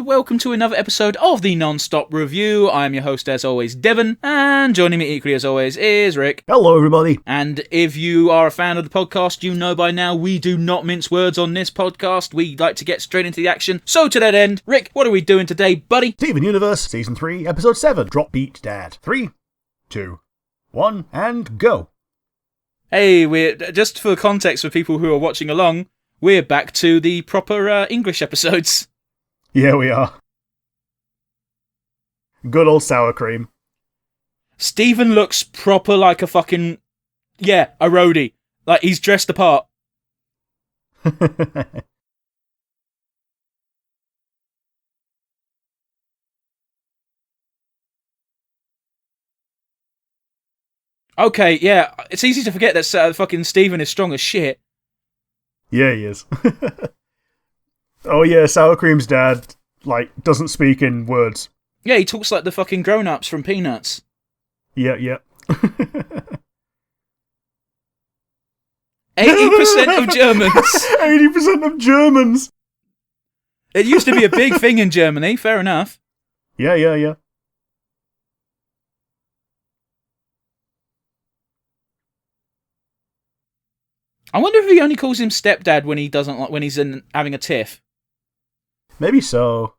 welcome to another episode of the Nonstop Review. I'm your host, as always, Devon, and joining me equally as always is Rick. Hello, everybody. And if you are a fan of the podcast, you know by now we do not mince words on this podcast. We like to get straight into the action. So to that end, Rick, what are we doing today, buddy? Steven Universe, Season 3, Episode 7, Drop Beat Dad. 3, 2, 1, and go. Hey, we're just for context for people who are watching along, we're back to the proper English episodes. Yeah, we are. Good old sour cream. Steven looks proper like a fucking... yeah, a roadie. Like, he's dressed the part. Okay, yeah, it's easy to forget that fucking Steven is strong as shit. Yeah, he is. Oh yeah, sour cream's dad, doesn't speak in words. Yeah, he talks like the fucking grown-ups from Peanuts. Yeah. 80% of Germans. 80% of Germans! It used to be a big thing in Germany, fair enough. Yeah. I wonder if he only calls him stepdad when he doesn't like when he's having a tiff. Maybe so.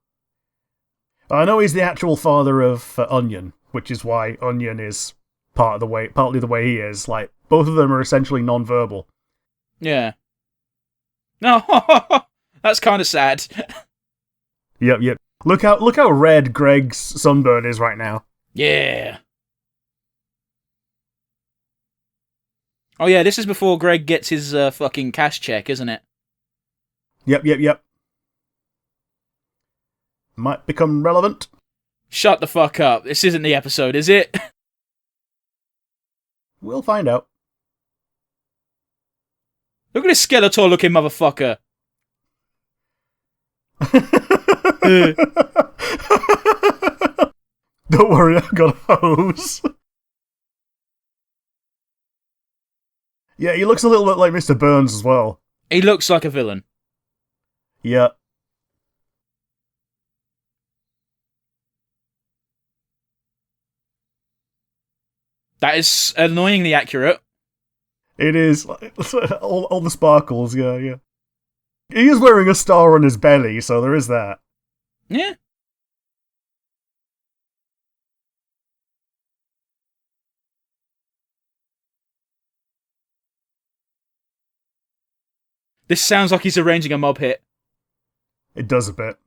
I know he's the actual father of Onion, which is why Onion is partly the way he is. Like, both of them are essentially non-verbal. Yeah. No, that's kind of sad. Yep. Look how red Greg's sunburn is right now. Yeah. Oh yeah, this is before Greg gets his fucking cash check, isn't it? Yep. Might become relevant. Shut the fuck up. This isn't the episode, is it? We'll find out. Look at this Skeletor-looking motherfucker. Don't worry, I've got a hose. Yeah, he looks a little bit like Mr. Burns as well. He looks like a villain. Yeah. That is annoyingly accurate. It is. All the sparkles, yeah. He is wearing a star on his belly, so there is that. Yeah. This sounds like he's arranging a mob hit. It does a bit.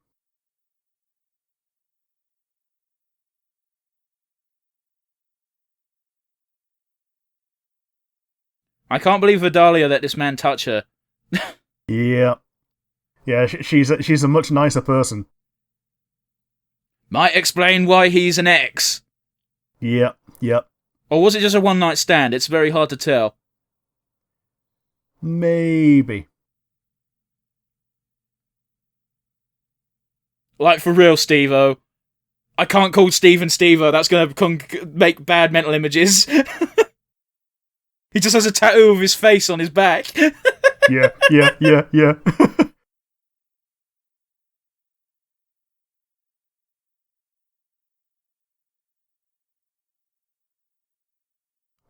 I can't believe Vidalia let this man touch her. Yeah. Yeah, she's a much nicer person. Might explain why he's an ex. Yep. Or was it just a one-night stand? It's very hard to tell. Maybe. Like, for real, Steve-O. I can't call Steven Steve-O. That's going to make bad mental images. He just has a tattoo of his face on his back. Yeah.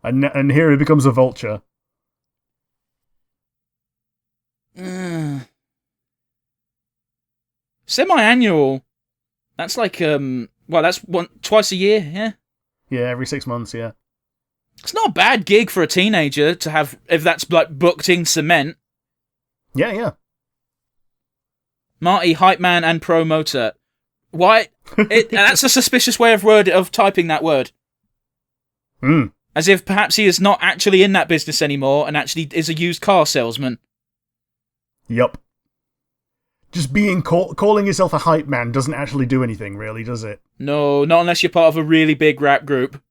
And here he becomes a vulture. Semi-annual. That's like, that's twice a year, yeah? Yeah, every 6 months, yeah. It's not a bad gig for a teenager to have, if that's, booked in cement. Yeah. Marty, hype man and promoter. Why? That's a suspicious way of typing that word. As if perhaps he is not actually in that business anymore and actually is a used car salesman. Yup. Just calling yourself a hype man doesn't actually do anything, really, does it? No, not unless you're part of a really big rap group.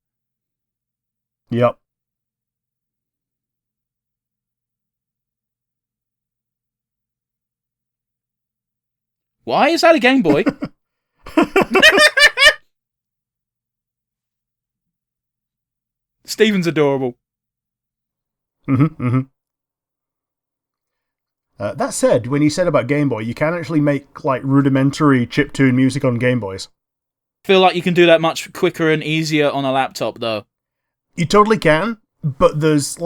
Yep. Why is that a Game Boy? Steven's adorable. That said, when you said about Game Boy, you can actually make like rudimentary chiptune music on Game Boys. I feel like you can do that much quicker and easier on a laptop, though. You totally can, but there's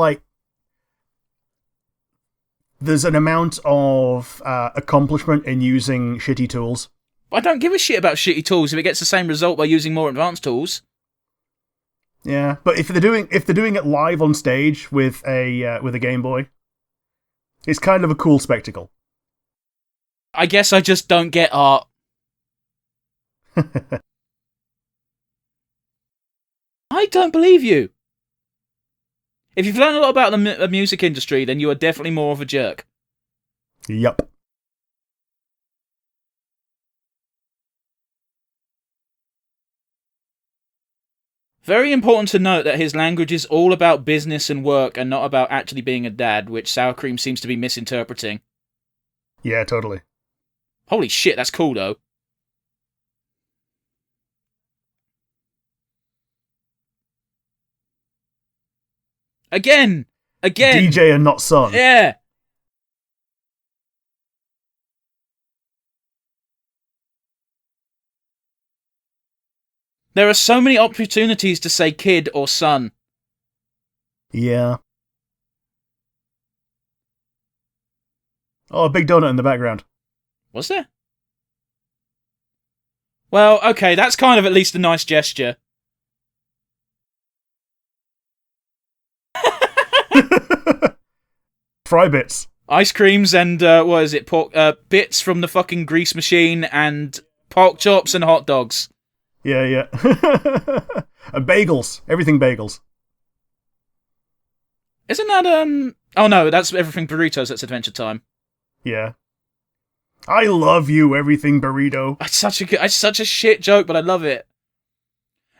an amount of accomplishment in using shitty tools. I don't give a shit about shitty tools if it gets the same result by using more advanced tools. Yeah, but if they're doing it live on stage with a Game Boy, it's kind of a cool spectacle. I guess I just don't get art. I don't believe you. If you've learned a lot about the music industry, then you are definitely more of a jerk. Yup. Very important to note that his language is all about business and work and not about actually being a dad, which Sour Cream seems to be misinterpreting. Yeah, totally. Holy shit, that's cool though. Again! DJ and not son. Yeah! There are so many opportunities to say kid or son. Yeah. Oh, a big donut in the background. Was there? Well, okay, that's kind of at least a nice gesture. Fry bits. Ice creams and, what is it, bits from the fucking grease machine and pork chops and hot dogs. Yeah. And bagels. Everything bagels. Isn't that, oh no, that's Everything Burritos, that's Adventure Time. Yeah. I love you, Everything Burrito. It's such a shit joke, but I love it.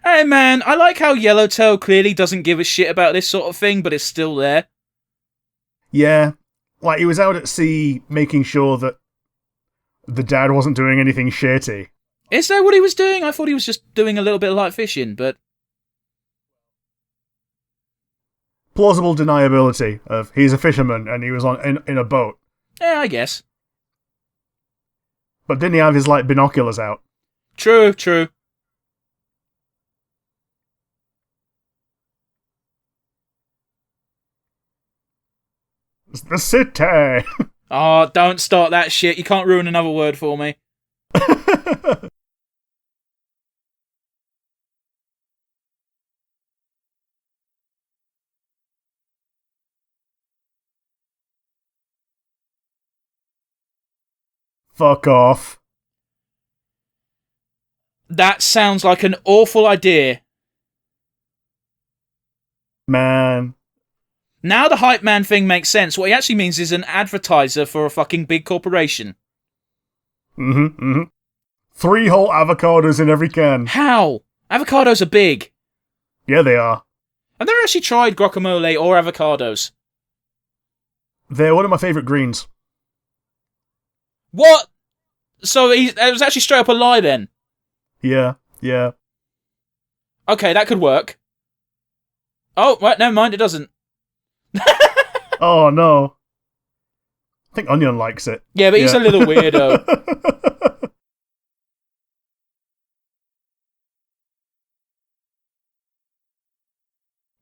Hey man, I like how Yellowtail clearly doesn't give a shit about this sort of thing, but it's still there. Yeah. Like, he was out at sea making sure that the dad wasn't doing anything shitty. Is that what he was doing? I thought he was just doing a little bit of light fishing, but... Plausible deniability of he's a fisherman and he was in a boat. Yeah, I guess. But didn't he have his, like, binoculars out? True. The city! Oh, don't start that shit. You can't ruin another word for me. Fuck off. That sounds like an awful idea. Man. Now the hype man thing makes sense. What he actually means is an advertiser for a fucking big corporation. 3 whole avocados in every can. How? Avocados are big. Yeah, they are. I've never actually tried guacamole or avocados. They're one of my favourite greens. What? So it was actually straight up a lie then? Yeah. Okay, that could work. Oh, right, never mind, it doesn't. Oh, no. I think Onion likes it. Yeah, but he's a little weirdo.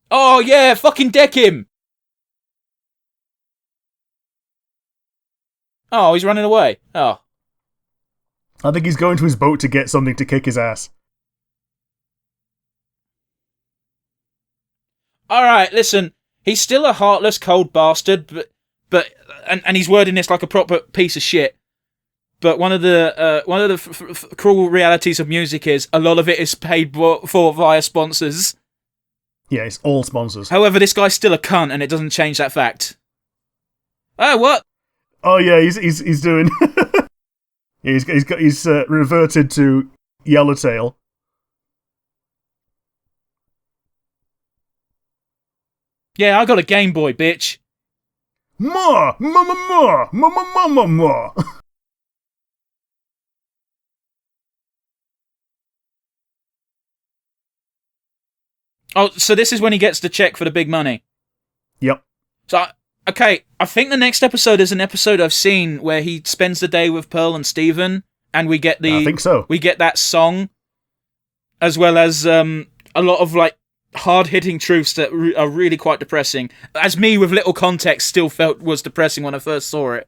Oh, yeah, fucking deck him! Oh, he's running away. Oh. I think he's going to his boat to get something to kick his ass. Alright, listen. He's still a heartless, cold bastard, but he's wording this like a proper piece of shit. But one of the cruel realities of music is a lot of it is paid for via sponsors. Yeah, it's all sponsors. However, this guy's still a cunt, and it doesn't change that fact. Oh, what? Oh yeah, he's doing. Yeah, he's reverted to Yellowtail. Yeah, I got a Game Boy, bitch. More! More! Oh, so this is when he gets the check for the big money? Yep. So Okay, I think the next episode is an episode I've seen where he spends the day with Pearl and Steven, and we get I think so. We get that song, as well as a lot of like hard-hitting truths that are really quite depressing. As me, with little context, still felt was depressing when I first saw it.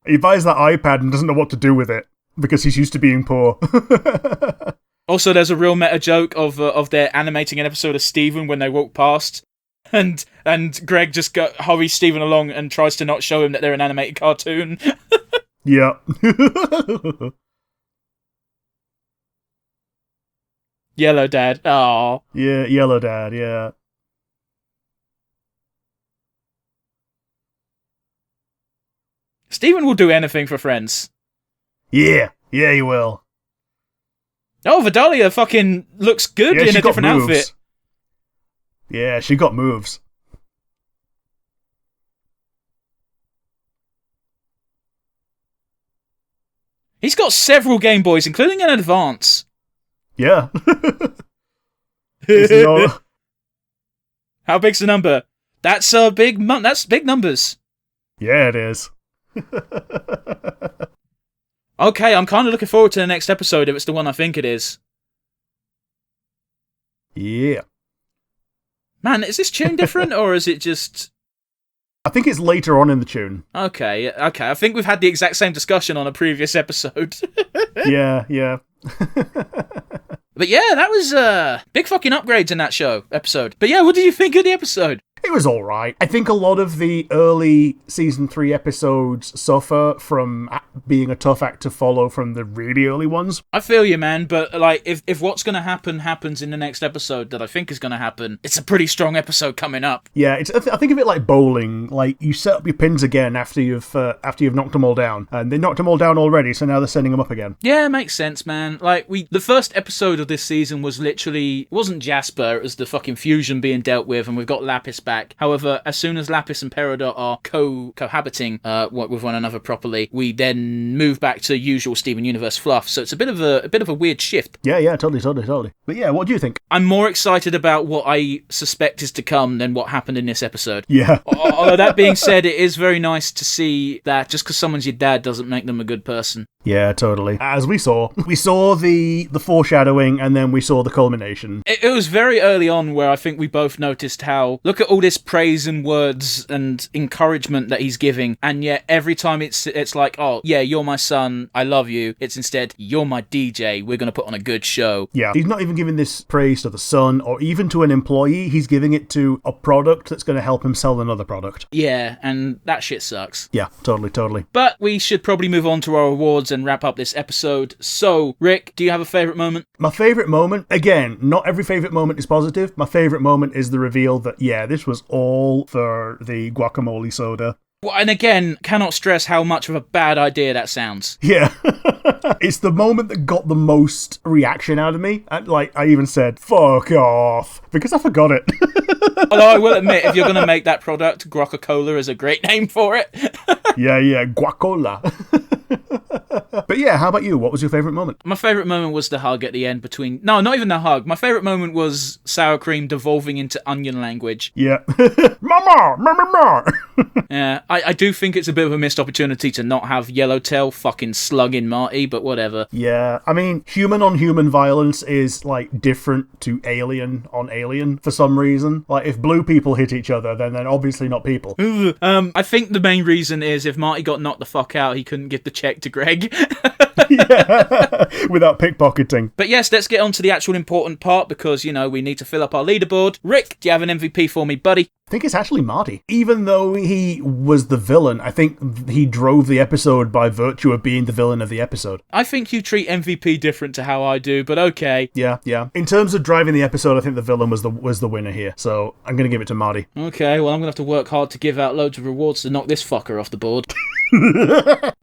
He buys that iPad and doesn't know what to do with it because he's used to being poor. Also, there's a real meta joke of their animating an episode of Steven when they walk past. And Greg just hurries Steven along and tries to not show him that they're an animated cartoon. Yeah. Yellow Dad. Aww. Yeah, Yellow Dad, yeah. Steven will do anything for friends. Yeah, he will. Oh, Vidalia fucking looks good in a different outfit. Yeah, she got moves. He's got several Game Boys, including an Advance. Yeah. How big's the number? That's that's big numbers. Yeah, it is. Okay, I'm kind of looking forward to the next episode if it's the one I think it is. Yeah. Man, is this tune different, or is it just... I think it's later on in the tune. Okay. I think we've had the exact same discussion on a previous episode. Yeah. But yeah, that was big fucking upgrades in that episode. But yeah, what did you think of the episode? It was alright. I think a lot of the early Season 3 episodes suffer from being a tough act to follow from the really early ones. I feel you, man, but like, if what's going to happens in the next episode that I think is going to happen, it's a pretty strong episode coming up. Yeah, I think of it like bowling. Like, you set up your pins again after you've knocked them all down. And they knocked them all down already, so now they're sending them up again. Yeah, it makes sense, man. Like, the first episode of this season was literally... It wasn't Jasper, it was the fucking fusion being dealt with, and we've got Lapis back. However, as soon as Lapis and Peridot are cohabiting with one another properly, we then move back to usual Steven Universe fluff. So it's a bit of a weird shift. Yeah, totally. But yeah, what do you think? I'm more excited about what I suspect is to come than what happened in this episode. Yeah. Although that being said, it is very nice to see that just because someone's your dad doesn't make them a good person. Yeah, totally. As we saw the foreshadowing, and then we saw the culmination. It was very early on where I think we both noticed how, look at all this praise and words and encouragement that he's giving, and yet every time it's like, oh, yeah, you're my son, I love you. It's instead, you're my DJ, we're going to put on a good show. Yeah, he's not even giving this praise to the son, or even to an employee, he's giving it to a product that's going to help him sell another product. Yeah, and that shit sucks. Yeah, totally. But we should probably move on to our awards and wrap up this episode. So, Rick, do you have a favourite moment? My favourite moment, again, not every favourite moment is positive. My favourite moment is the reveal that, yeah, this was all for the guacamole soda. Well, and again, cannot stress how much of a bad idea that sounds. Yeah. It's the moment that got the most reaction out of me. And, like, I even said, fuck off, because I forgot it. Although I will admit, if you're going to make that product, Guaca-Cola is a great name for it. Yeah, guacola. But yeah, how about you? What was your favourite moment? My favourite moment was the hug at the end between... No, not even the hug. My favourite moment was sour cream devolving into onion language. Yeah. Mama! Yeah, I do think it's a bit of a missed opportunity to not have Yellowtail fucking slugging Marty, but whatever. Yeah, I mean, human-on-human violence is, like, different to alien-on-alien for some reason. Like, if blue people hit each other, then they're obviously not people. I think the main reason is if Marty got knocked the fuck out, he couldn't give the check to Greg. Yeah, without pickpocketing. But yes, let's get on to the actual important part because, you know, we need to fill up our leaderboard. Rick, do you have an MVP for me, buddy? I think it's actually Marty. Even though he was the villain, I think he drove the episode by virtue of being the villain of the episode. I think you treat MVP different to how I do, but okay. Yeah. In terms of driving the episode, I think the villain was the winner here. So I'm going to give it to Marty. Okay, well, I'm going to have to work hard to give out loads of rewards to knock this fucker off the board.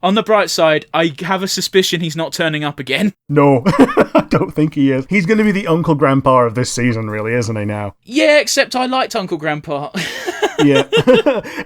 On the bright side, I have a suspicion he's not turning up again. No, I don't think he is. He's going to be the Uncle Grandpa of this season, really, isn't he now? Yeah, except I liked Uncle Grandpa. Yeah.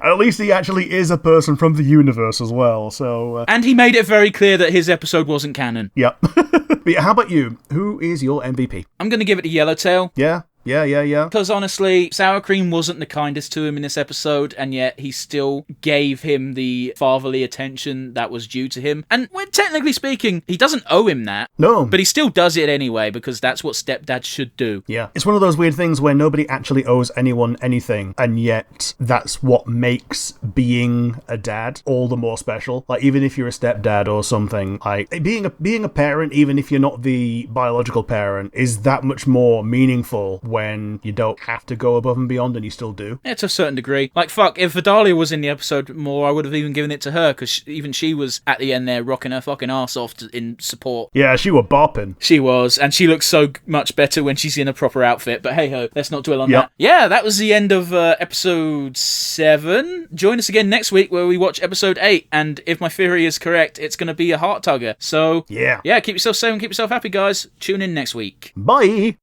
At least he actually is a person from the universe as well, so... And he made it very clear that his episode wasn't canon. Yep. But how about you? Who is your MVP? I'm going to give it to Yellowtail. Yeah, Yeah. Because honestly, Sour Cream wasn't the kindest to him in this episode, and yet he still gave him the fatherly attention that was due to him. And technically speaking, he doesn't owe him that. No. But he still does it anyway, because that's what stepdads should do. Yeah. It's one of those weird things where nobody actually owes anyone anything, and yet that's what makes being a dad all the more special. Like, even if you're a stepdad or something, like, being a parent, even if you're not the biological parent, is that much more meaningful when you don't have to go above and beyond and you still do. Yeah, to a certain degree. Like, fuck, if Vidalia was in the episode more, I would have even given it to her, because even she was at the end there rocking her fucking ass off in support. Yeah, she was bopping. She was, and she looks so much better when she's in a proper outfit, but hey-ho, let's not dwell on that. Yeah, that was the end of episode 7. Join us again next week where we watch episode 8, and if my theory is correct, it's going to be a heart tugger. So, yeah, keep yourself safe and keep yourself happy, guys. Tune in next week. Bye!